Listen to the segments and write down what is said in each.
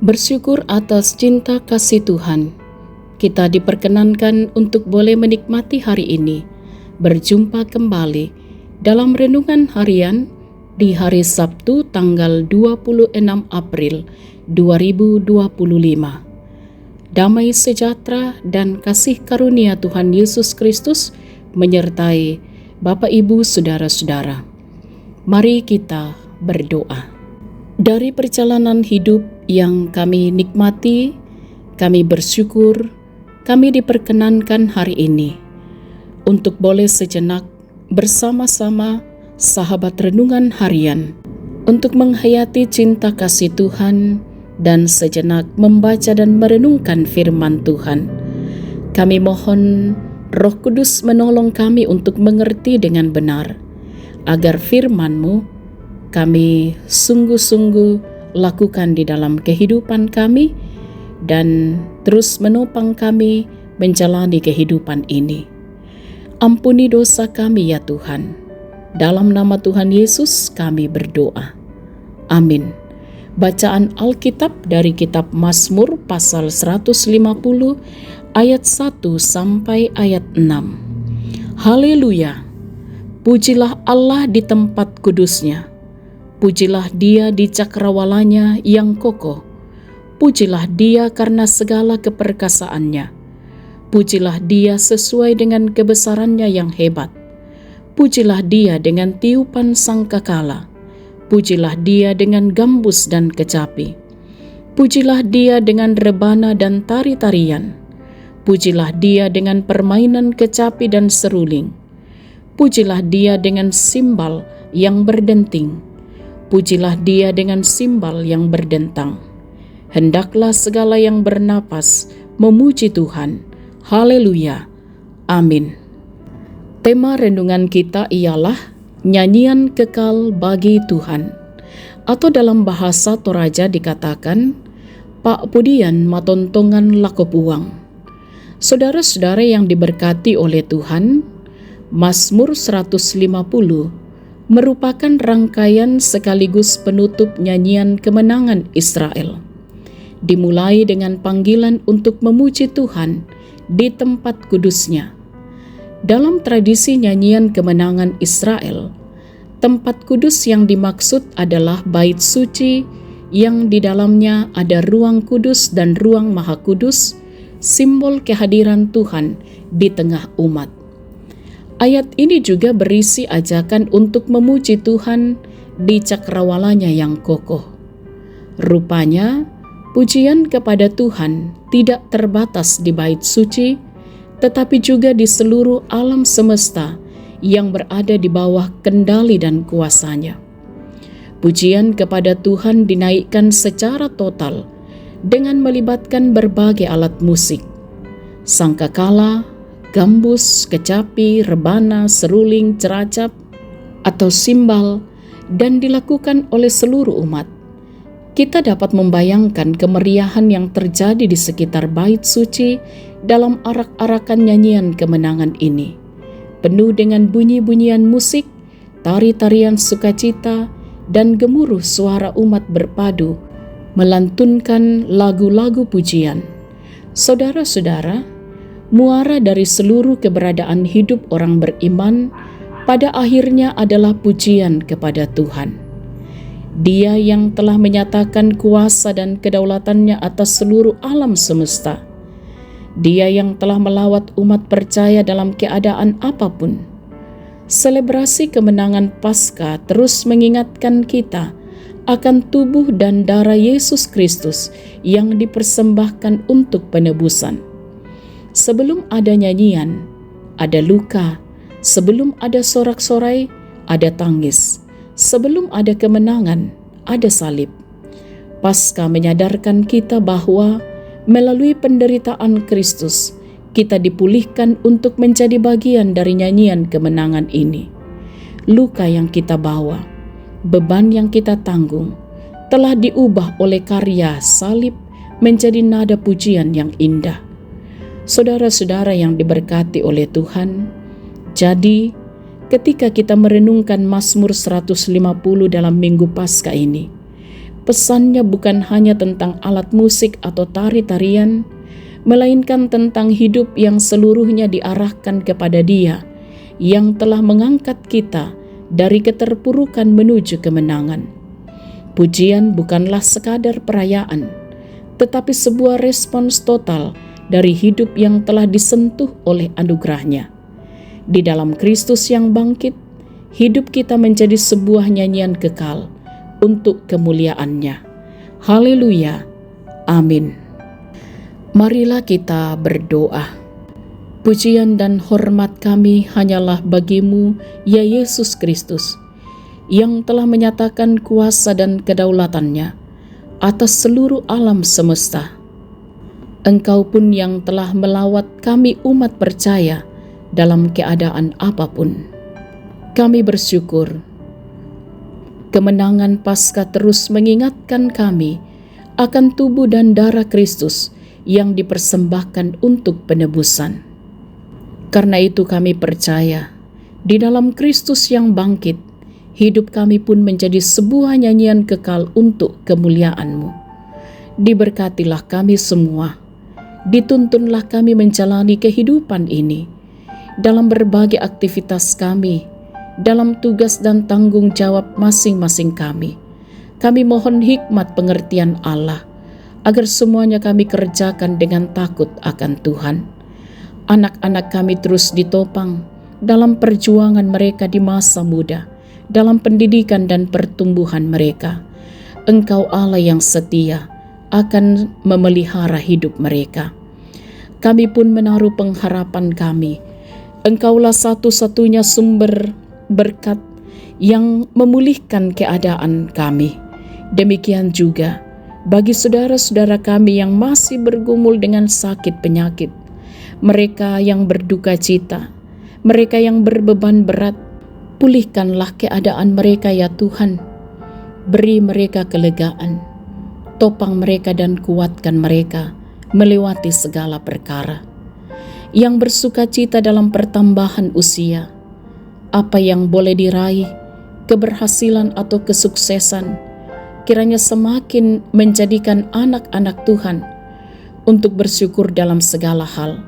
Bersyukur atas cinta kasih Tuhan, kita diperkenankan untuk boleh menikmati hari ini, berjumpa kembali dalam renungan harian di hari Sabtu tanggal 26 April 2025. Damai sejahtera dan kasih karunia Tuhan Yesus Kristus menyertai Bapak Ibu Saudara-saudara. Mari kita berdoa. Dari perjalanan hidup yang kami nikmati, kami bersyukur kami diperkenankan hari ini untuk boleh sejenak bersama-sama sahabat renungan harian untuk menghayati cinta kasih Tuhan dan sejenak membaca dan merenungkan firman Tuhan. Kami mohon Roh Kudus menolong kami untuk mengerti dengan benar, agar firman-Mu kami sungguh-sungguh lakukan di dalam kehidupan kami dan terus menopang kami menjalani kehidupan ini. Ampuni dosa kami ya Tuhan. Dalam nama Tuhan Yesus kami berdoa. Amin. Bacaan Alkitab dari kitab Mazmur pasal 150 ayat 1 sampai ayat 6. Haleluya. Pujilah Allah di tempat kudusnya. Pujilah Dia di cakrawalanya yang kokoh. Pujilah Dia karena segala keperkasaannya. Pujilah Dia sesuai dengan kebesarannya yang hebat. Pujilah Dia dengan tiupan sangkakala. Pujilah Dia dengan gambus dan kecapi. Pujilah Dia dengan rebana dan tari-tarian. Pujilah Dia dengan permainan kecapi dan seruling. Pujilah Dia dengan simbal yang berdenting. Pujilah Dia dengan simbal yang berdentang. Hendaklah segala yang bernapas memuji Tuhan. Haleluya. Amin. Tema renungan kita ialah nyanyian kekal bagi Tuhan. Atau dalam bahasa Toraja dikatakan, Pak Pudian matontongan lakop uang. Saudara-saudara yang diberkati oleh Tuhan, Mazmur 150 merupakan rangkaian sekaligus penutup nyanyian kemenangan Israel. Dimulai dengan panggilan untuk memuji Tuhan di tempat kudusnya. Dalam tradisi nyanyian kemenangan Israel, tempat kudus yang dimaksud adalah bait suci yang di dalamnya ada ruang kudus dan ruang maha kudus, simbol kehadiran Tuhan di tengah umat. Ayat ini juga berisi ajakan untuk memuji Tuhan di cakrawalanya yang kokoh. Rupanya, pujian kepada Tuhan tidak terbatas di bait suci, tetapi juga di seluruh alam semesta yang berada di bawah kendali dan kuasanya. Pujian kepada Tuhan dinaikkan secara total dengan melibatkan berbagai alat musik, sangkakala, gambus, kecapi, rebana, seruling, ceracap, atau simbal, dan dilakukan oleh seluruh umat. Kita dapat membayangkan kemeriahan yang terjadi di sekitar bait suci dalam arak-arakan nyanyian kemenangan ini, penuh dengan bunyi-bunyian musik, tari-tarian sukacita, dan gemuruh suara umat berpadu melantunkan lagu-lagu pujian. Saudara-saudara, muara dari seluruh keberadaan hidup orang beriman pada akhirnya adalah pujian kepada Tuhan. Dia yang telah menyatakan kuasa dan kedaulatannya atas seluruh alam semesta. Dia yang telah melawat umat percaya dalam keadaan apapun. Selebrasi kemenangan Paskah terus mengingatkan kita akan tubuh dan darah Yesus Kristus yang dipersembahkan untuk penebusan. Sebelum ada nyanyian, ada luka. Sebelum ada sorak-sorai, ada tangis. Sebelum ada kemenangan, ada salib. Paskah menyadarkan kita bahwa melalui penderitaan Kristus, kita dipulihkan untuk menjadi bagian dari nyanyian kemenangan ini. Luka yang kita bawa, beban yang kita tanggung, telah diubah oleh karya salib menjadi nada pujian yang indah. Saudara-saudara yang diberkati oleh Tuhan, jadi ketika kita merenungkan Mazmur 150 dalam Minggu Paskah ini, Pesannya bukan hanya tentang alat musik atau tari-tarian, melainkan tentang hidup yang seluruhnya diarahkan kepada Dia yang telah mengangkat kita dari keterpurukan menuju kemenangan. Pujian bukanlah sekadar perayaan, tetapi sebuah respons total dari hidup yang telah disentuh oleh anugerah-Nya. Di dalam Kristus yang bangkit, hidup kita menjadi sebuah nyanyian kekal untuk kemuliaan-Nya. Haleluya. Amin. Marilah kita berdoa. Pujian dan hormat kami hanyalah bagi-Mu, ya Yesus Kristus, yang telah menyatakan kuasa dan kedaulatan-Nya atas seluruh alam semesta. Engkau pun yang telah melawat kami umat percaya dalam keadaan apapun. Kami bersyukur kemenangan Paskah terus mengingatkan kami akan tubuh dan darah Kristus yang dipersembahkan untuk penebusan. Karena itu kami percaya, di dalam Kristus yang bangkit, hidup kami pun menjadi sebuah nyanyian kekal untuk kemuliaan-Mu. Diberkatilah kami semua, dituntunlah kami menjalani kehidupan ini, dalam berbagai aktivitas kami, dalam tugas dan tanggung jawab masing-masing kami. Kami mohon hikmat pengertian Allah, agar semuanya kami kerjakan dengan takut akan Tuhan. Anak-anak kami terus ditopang dalam perjuangan mereka di masa muda, dalam pendidikan dan pertumbuhan mereka. Engkau Allah yang setia akan memelihara hidup mereka. Kami pun menaruh pengharapan kami. Engkaulah satu-satunya sumber berkat yang memulihkan keadaan kami. Demikian juga bagi saudara-saudara kami yang masih bergumul dengan sakit penyakit, mereka yang berduka cita, mereka yang berbeban berat, pulihkanlah keadaan mereka ya Tuhan. Beri mereka kelegaan, topang mereka dan kuatkan mereka melewati segala perkara. Yang bersuka cita dalam pertambahan usia, apa yang boleh diraih, keberhasilan atau kesuksesan, kiranya semakin menjadikan anak-anak Tuhan untuk bersyukur dalam segala hal,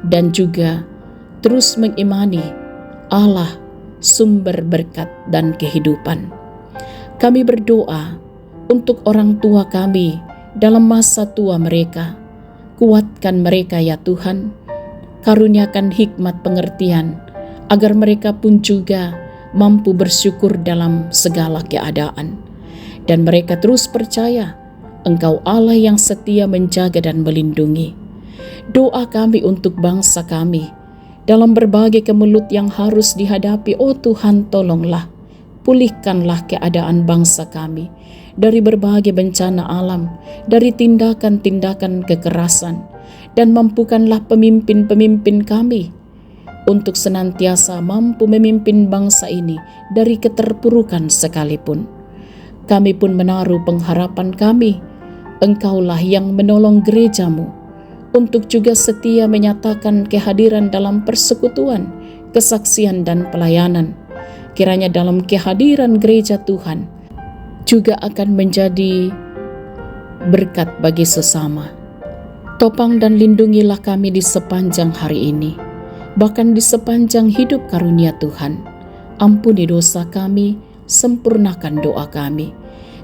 dan juga terus mengimani Allah sumber berkat dan kehidupan. Kami berdoa untuk orang tua kami dalam masa tua mereka. Kuatkan mereka ya Tuhan, karuniakan hikmat pengertian, agar mereka pun juga mampu bersyukur dalam segala keadaan. Dan mereka terus percaya Engkau Allah yang setia menjaga dan melindungi. Doa kami untuk bangsa kami dalam berbagai kemelut yang harus dihadapi. Oh Tuhan, tolonglah, pulihkanlah keadaan bangsa kami dari berbagai bencana alam, dari tindakan-tindakan kekerasan, dan mampukanlah pemimpin-pemimpin kami untuk senantiasa mampu memimpin bangsa ini dari keterpurukan sekalipun. Kami pun menaruh pengharapan kami, Engkaulah yang menolong gereja-Mu untuk juga setia menyatakan kehadiran dalam persekutuan, kesaksian dan pelayanan. Kiranya dalam kehadiran gereja Tuhan juga akan menjadi berkat bagi sesama. Topang dan lindungilah kami di sepanjang hari ini, bahkan di sepanjang hidup karunia Tuhan. Ampuni dosa kami, sempurnakan doa kami.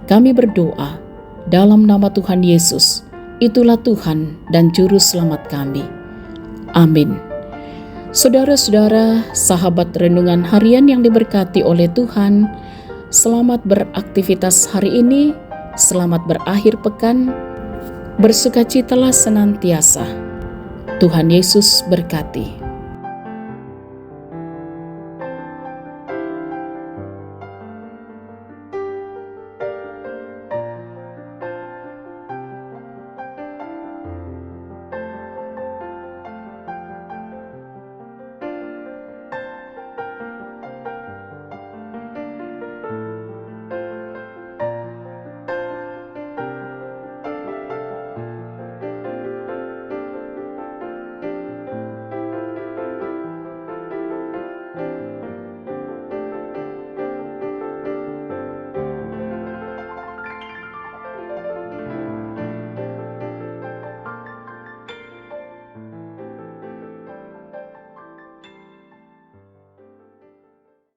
Kami berdoa dalam nama Tuhan Yesus, itulah Tuhan dan Juru Selamat kami. Amin. Saudara-saudara, sahabat renungan harian yang diberkati oleh Tuhan, selamat beraktivitas hari ini, selamat berakhir pekan, bersukacitalah senantiasa. Tuhan Yesus berkati.